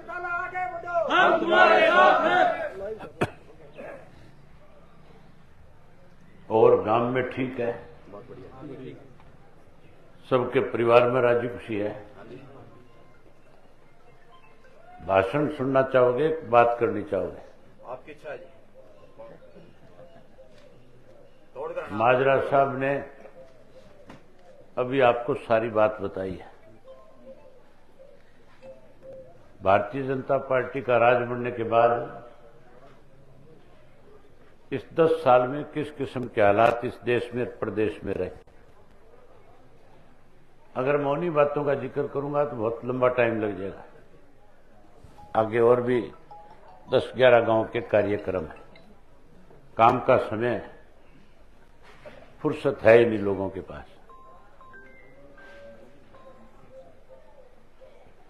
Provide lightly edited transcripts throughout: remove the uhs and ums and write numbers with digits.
हम तुम्हारे साथ हैं। और गांव में ठीक है, सबके परिवार में राजी खुशी है। भाषण सुनना चाहोगे, बात करनी चाहोगे? आपकी इच्छा है जी। माजरा साहब ने अभी आपको सारी बात बताई है। भारतीय जनता पार्टी का राज बनने के बाद इस 10 साल में किस किस्म के हालात इस देश में प्रदेश में रहे। अगर मैं उन्हीं बातों का जिक्र करूंगा तो बहुत लंबा टाइम लग जाएगा। आगे और भी 10-11 गांव के कार्यक्रम है, काम का समय है, फुर्सत है ही नहीं लोगों के पास।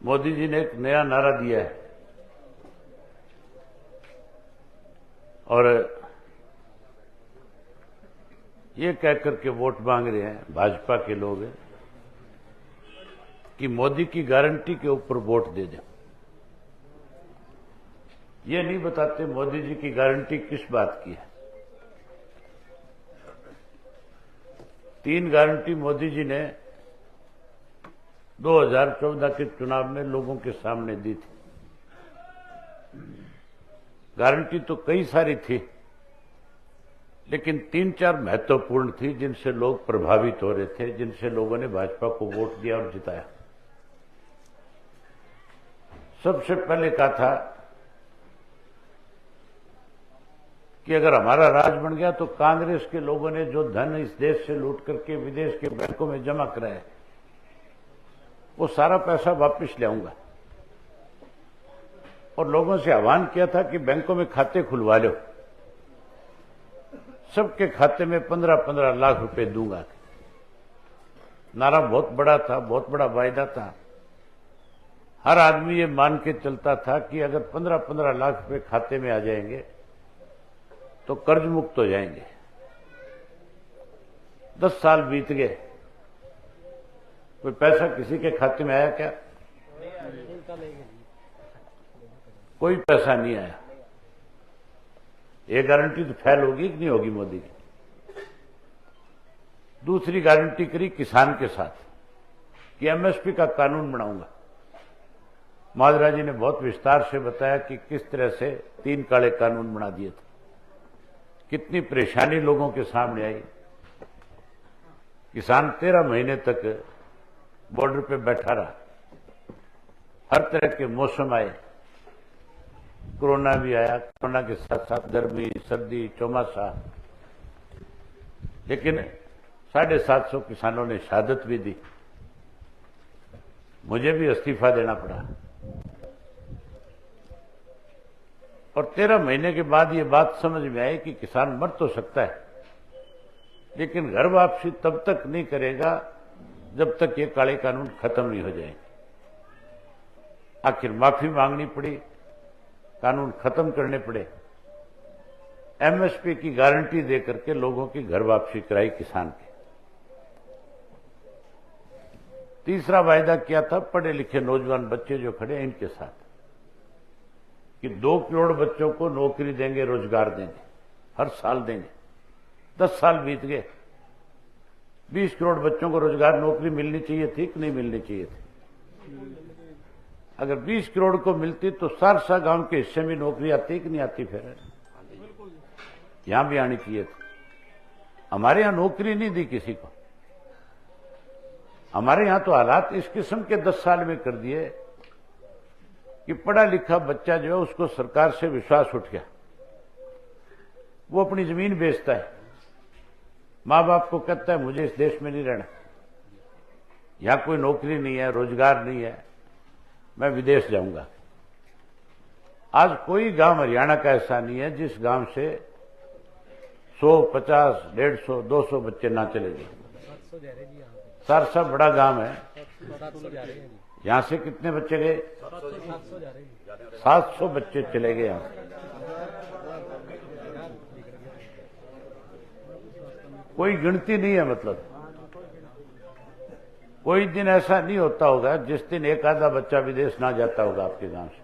मोदी जी ने एक नया नारा दिया है और ये कहकर के वोट मांग रहे हैं भाजपा के लोग कि मोदी की गारंटी के ऊपर वोट दे दें। ये नहीं बताते मोदी जी की गारंटी किस बात की है। 3 गारंटी मोदी जी ने 2014 के चुनाव में लोगों के सामने दी थी। गारंटी तो कई सारी थी, लेकिन 3-4 महत्वपूर्ण थी जिनसे लोग प्रभावित हो रहे थे, जिनसे लोगों ने भाजपा को वोट दिया और जिताया। सबसे पहले कहा था कि अगर हमारा राज बन गया तो कांग्रेस के लोगों ने जो धन इस देश से लूट करके विदेश के बैंकों में जमा कराया वो सारा पैसा वापस ले आऊंगा। और लोगों से आह्वान किया था कि बैंकों में खाते खुलवा लो, सबके खाते में 15-15 लाख रुपए दूंगा। नारा बहुत बड़ा था, बहुत बड़ा वायदा था। हर आदमी ये मान के चलता था कि अगर 15-15 लाख रुपए खाते में आ जाएंगे तो कर्ज मुक्त हो जाएंगे। 10 साल बीत गए, कोई पैसा किसी के खाते में आया क्या? कोई पैसा नहीं आया। ये गारंटी तो फेल होगी कि नहीं होगी मोदी की? दूसरी गारंटी करी किसान के साथ कि एमएसपी का कानून बनाऊंगा। माजरा जी ने बहुत विस्तार से बताया कि किस तरह से 3 काले कानून बना दिए थे, कितनी परेशानी लोगों के सामने आई। किसान 13 महीने तक बॉर्डर पे बैठा रहा। हर तरह के मौसम आए, कोरोना भी आया, कोरोना के साथ साथ गर्मी, सर्दी, चौमासा, लेकिन 750 किसानों ने शहादत भी दी। मुझे भी इस्तीफा देना पड़ा। और 13 महीने के बाद ये बात समझ में आई कि किसान मर तो सकता है, लेकिन घर वापसी तब तक नहीं करेगा जब तक ये काले कानून खत्म नहीं हो जाए। आखिर माफी मांगनी पड़ी, कानून खत्म करने पड़े। एमएसपी की गारंटी देकर के लोगों की घर वापसी कराई किसान की। तीसरा वायदा किया था पढ़े लिखे नौजवान बच्चे जो खड़े हैं इनके साथ कि 2 करोड़ बच्चों को नौकरी देंगे, रोजगार देंगे, हर साल देंगे। 10 साल बीत गए, 20 करोड़ बच्चों को रोजगार नौकरी मिलनी चाहिए थी कि नहीं मिलनी चाहिए थी? अगर 20 करोड़ को मिलती तो सारसा गांव के हिस्से में नौकरी आती कि नहीं आती? फिर यहां भी आनी चाहिए थी। हमारे यहां नौकरी नहीं दी किसी को। हमारे यहां तो हालात इस किस्म के 10 साल में कर दिए कि पढ़ा लिखा बच्चा जो है उसको सरकार से विश्वास उठ गया, वो अपनी जमीन बेचता है, मां बाप को कहता है मुझे इस देश में नहीं रहना, यहां कोई नौकरी नहीं है, रोजगार नहीं है, मैं विदेश जाऊंगा। आज कोई गांव हरियाणा का ऐसा नहीं है जिस गांव से 100, 50, 150, 200 बच्चे ना चले गए। सारसा बड़ा गांव है, यहां से कितने बच्चे गए? 700 बच्चे चले गए। यहां कोई गिनती नहीं है। मतलब कोई दिन ऐसा नहीं होता होगा जिस दिन एक आधा बच्चा विदेश ना जाता होगा आपके गांव से।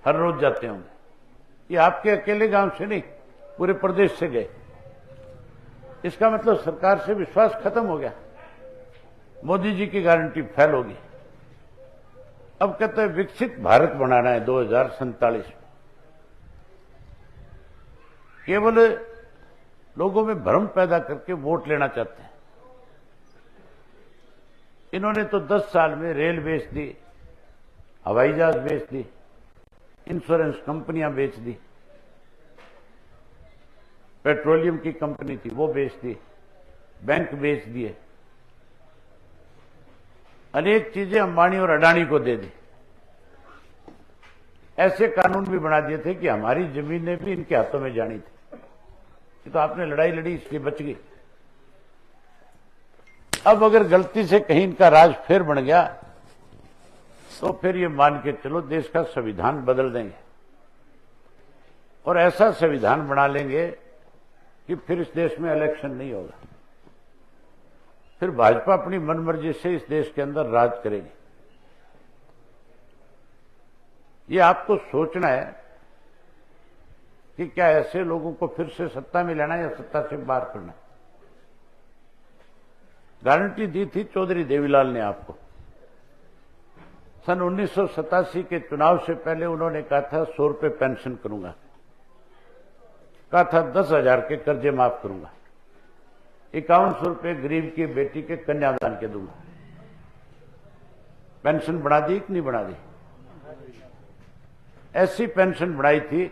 हर रोज जाते होंगे। ये आपके अकेले गांव से नहीं, पूरे प्रदेश से गए। इसका मतलब सरकार से विश्वास खत्म हो गया। मोदी जी की गारंटी फेल होगी। अब कहते हैं विकसित भारत बनाना है 2047 में। केवल लोगों में भ्रम पैदा करके वोट लेना चाहते हैं। इन्होंने तो 10 साल में रेल बेच दी, हवाई जहाज बेच दी, इंश्योरेंस कंपनियां बेच दी, पेट्रोलियम की कंपनी थी वो बेच दी, बैंक बेच दिए, अनेक चीजें अंबानी और अडानी को दे दी। ऐसे कानून भी बना दिए थे कि हमारी जमीनें भी इनके हाथों में जानी थी। ये तो आपने लड़ाई लड़ी इसलिए बच गई। अब अगर गलती से कहीं इनका राज फिर बन गया तो फिर ये मान के चलो देश का संविधान बदल देंगे और ऐसा संविधान बना लेंगे कि फिर इस देश में इलेक्शन नहीं होगा। फिर भाजपा अपनी मनमर्जी से इस देश के अंदर राज करेगी। ये आपको सोचना है कि क्या ऐसे लोगों को फिर से सत्ता में लाना या सत्ता से बाहर करना। गारंटी दी थी चौधरी देवीलाल ने आपको। सन 1987 के चुनाव से पहले उन्होंने कहा था 100 रुपये पेंशन करूंगा, कहा था 10,000 के कर्जे माफ करूंगा, 5100 रुपये गरीब की बेटी के कन्यादान के दूंगा। पेंशन बढ़ा दी कि नहीं बढ़ा दी? ऐसी पेंशन बढ़ाई थी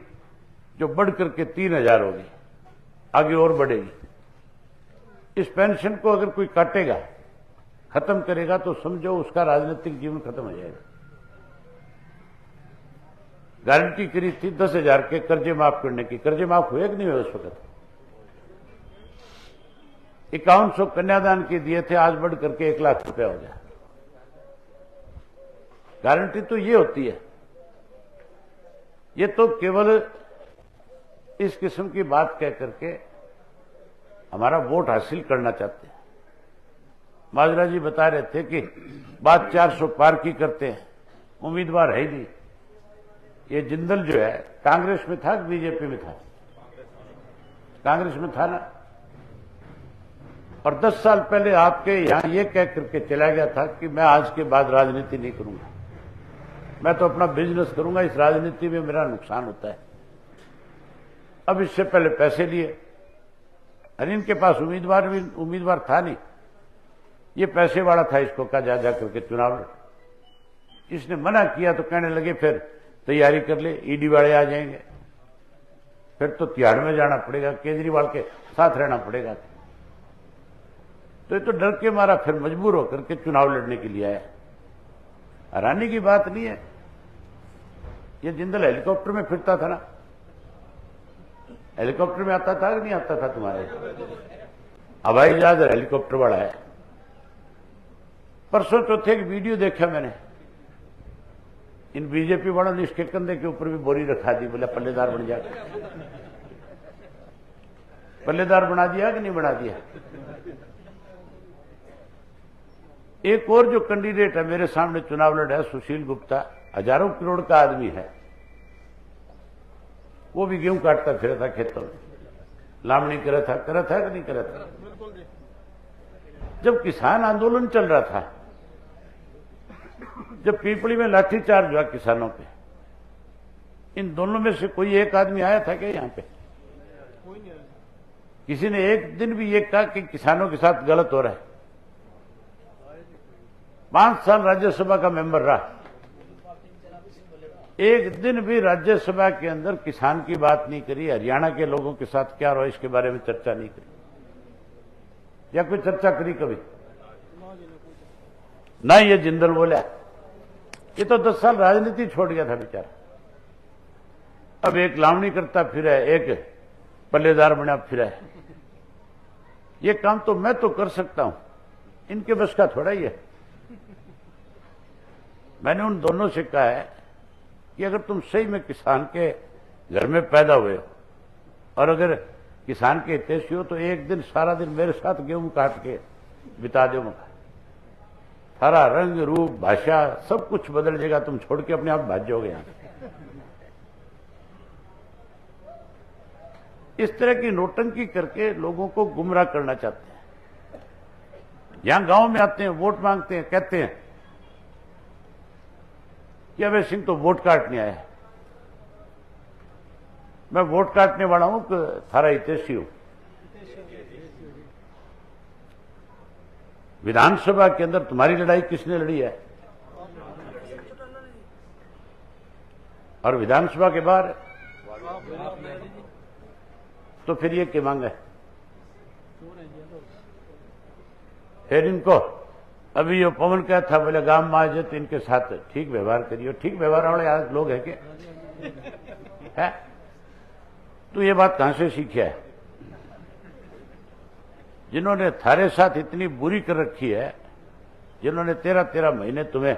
जो बढ़ करके 3,000 होगी, आगे और बढ़ेगी। इस पेंशन को अगर कोई काटेगा, खत्म करेगा तो समझो उसका राजनीतिक जीवन खत्म हो जाएगा। गारंटी करी थी 10,000 के कर्जे माफ करने की। कर्जे माफ हुए कि नहीं हुए उस वक्त? 5100 कन्यादान के दिए थे, आज बढ़ करके 1 लाख रुपया हो गया। गारंटी तो ये होती है। ये तो केवल इस किस्म की बात कह करके हमारा वोट हासिल करना चाहते हैं। माजरा जी बता रहे थे कि बात 400 पार की करते हैं, उम्मीदवार है ही नहीं। ये जिंदल जो है कांग्रेस में था कि बीजेपी में था? कांग्रेस में था ना। और 10 साल पहले आपके यहां ये कह करके चला गया था कि मैं आज के बाद राजनीति नहीं करूंगा, मैं तो अपना बिजनेस करूंगा, इस राजनीति में मेरा नुकसान होता है। अब इससे पहले पैसे लिए, अरे इनके पास उम्मीदवार था नहीं, ये पैसे वाला था, इसको कहा जा करके चुनाव लड़। इसने मना किया तो कहने लगे फिर तैयारी कर ले, ईडी वाले आ जाएंगे, फिर तो तिहाड़ में जाना पड़ेगा, केजरीवाल के साथ रहना पड़ेगा। तो ये तो डर के मारा फिर मजबूर होकर के चुनाव लड़ने के लिए आया। हैरानी की बात नहीं है। ये जिंदल हेलीकॉप्टर में फिरता था ना, हेलीकॉप्टर में आता था कि नहीं आता था? तुम्हारे हवाई जहाज और हेलीकॉप्टर वाला है। परसों चौथे की वीडियो देखा मैंने, इन बीजेपी वालों ने इसके कंधे के ऊपर भी बोरी रखा दी, बोला पल्लेदार बन जाए। पल्लेदार बना दिया कि नहीं बना दिया? एक और जो कैंडिडेट है मेरे सामने चुनाव लड़ा है, सुशील गुप्ता, हजारों करोड़ का आदमी है। वो भी गेहूं काटता फिरा था खेतों में, लामनी करा था कि नहीं करा था? जब किसान आंदोलन चल रहा था, जब पीपली में लाठीचार्ज हुआ किसानों पे, इन दोनों में से कोई एक आदमी आया था क्या यहां पे? किसी ने एक दिन भी ये कहा कि किसानों के साथ गलत हो रहा है? 5 साल राज्यसभा का मेंबर रहा, एक दिन भी राज्यसभा के अंदर किसान की बात नहीं करी, हरियाणा के लोगों के साथ क्या रहा इसके बारे में चर्चा नहीं करी, या कोई चर्चा करी कभी? ना ये जिंदल बोला। ये तो 10 साल राजनीति छोड़ गया था बेचारा। अब एक लावनी करता फिरा है, एक पल्लेदार बना फिरा है। ये काम तो मैं तो कर सकता हूं, इनके बस का थोड़ा ही है। मैंने उन दोनों से कहा है कि अगर तुम सही में किसान के घर में पैदा हुए हो और अगर किसान के हितैषी हो तो एक दिन सारा दिन मेरे साथ गेहूं काट के बिता दो। मगर सारा रंग रूप भाषा सब कुछ बदल जाएगा, तुम छोड़ के अपने आप भाग जाओगे यहां। इस तरह की नोटंकी करके लोगों को गुमराह करना चाहते हैं। यहां गांव में आते हैं, वोट मांगते हैं, कहते हैं कि अभय सिंह तो वोट काटने आया है। मैं वोट काटने वाला हूं कि थारा हितैषी हूं। विधानसभा के अंदर तुम्हारी लड़ाई किसने लड़ी है? और विधानसभा के बाहर तो फिर ये क्या मांगा है? फिर इनको अभी यो पवन क्या था, बोले गांव में आ जाए तो इनके साथ ठीक व्यवहार करियो। ठीक व्यवहार वाले आज लोग है क्या है? तो ये बात कहां से सीखा है? जिन्होंने थारे साथ इतनी बुरी कर रखी है, जिन्होंने 13-13 महीने तुम्हें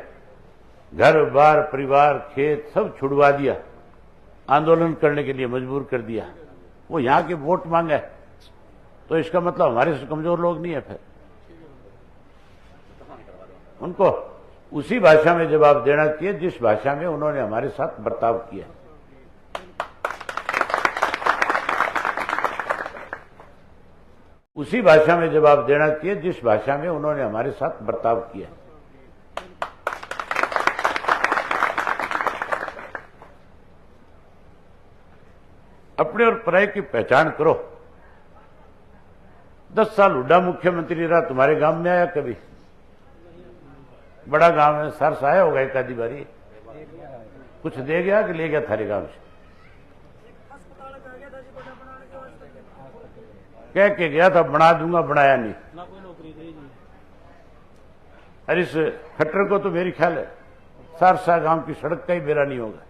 घर बार परिवार खेत सब छुड़वा दिया, आंदोलन करने के लिए मजबूर कर दिया, वो यहां के वोट मांगा है, तो इसका मतलब हमारे से कमजोर लोग नहीं है। फिर उनको उसी भाषा में जवाब देना चाहिए जिस भाषा में उन्होंने हमारे साथ बर्ताव किया। उसी भाषा में जवाब देना चाहिए जिस भाषा में उन्होंने हमारे साथ बर्ताव किया। अपने और पराये की पहचान करो। 10 साल हुड्डा मुख्यमंत्री रहा, तुम्हारे गांव में आया कभी? बड़ा गांव है, सरस आया होगा एक आधी बारी, कुछ दे गया कि ले गया थारे गांव से? कह के गया था बना दूंगा, बनाया नहीं। अरे इस खट्टर को तो मेरी ख्याल है सरसा गांव की सड़क का ही बेरा नहीं होगा।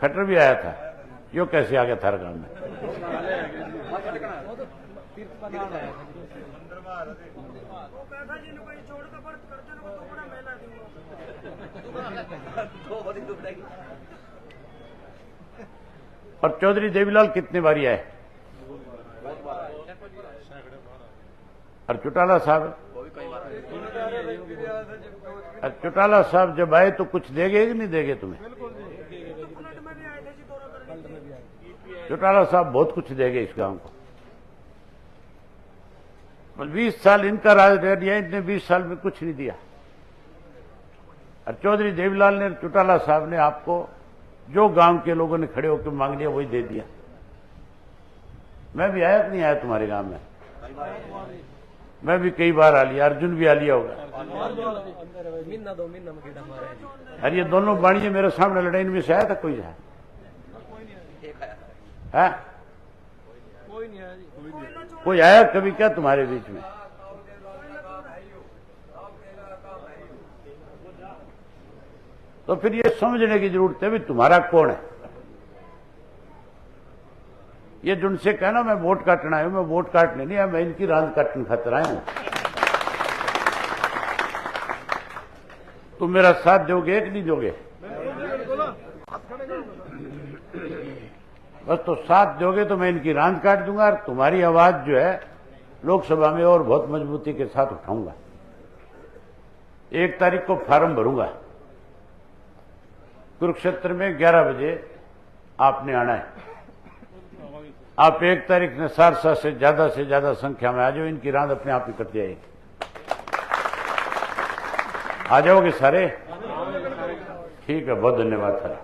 खट्टर भी आया था, यो कैसे आ गया थारे गांव में? और चौधरी देवीलाल कितने बारी आए? और चौटाला साहब, चौटाला साहब जब आए तो कुछ देंगे कि नहीं देंगे तुम्हें? चौटाला साहब बहुत कुछ देंगे इस गांव को। 20 साल इनका राज रह दिया, इतने 20 साल में कुछ नहीं दिया। और चौधरी देवीलाल ने, चौटाला साहब ने आपको जो गांव के लोगों ने खड़े होकर मांग लिया वही दे दिया। मैं भी आया कि नहीं आया तुम्हारे गांव में? मैं भी कई बार आ लिया, अर्जुन भी आ लिया होगा। अरे ये दोनों बाणिये मेरे सामने लड़ाई में से आया था कोई? है कोई आया कभी क्या तुम्हारे बीच में? तो फिर ये समझने की जरूरत है भी तुम्हारा कौन है। ये जिनसे कहना मैं वोट काटना आया हूं, मैं वोट काटने नहीं आया, मैं इनकी रांद काटने खातिर आया हूं। तुम मेरा साथ दोगे कि नहीं दोगे? बस तो साथ दोगे तो मैं इनकी रांद काट दूंगा और तुम्हारी आवाज जो है लोकसभा में और बहुत मजबूती के साथ उठाऊंगा। 1 तारीख को फार्म भरूंगा, कुरुक्षेत्र में 11 बजे आपने आना है। आप 1 तारीख ने सरसा से ज्यादा संख्या में आ जाओ, इनकी रांद अपने आप ही कट जाएगी। आ जाओगे सारे? ठीक है, बहुत धन्यवाद सर।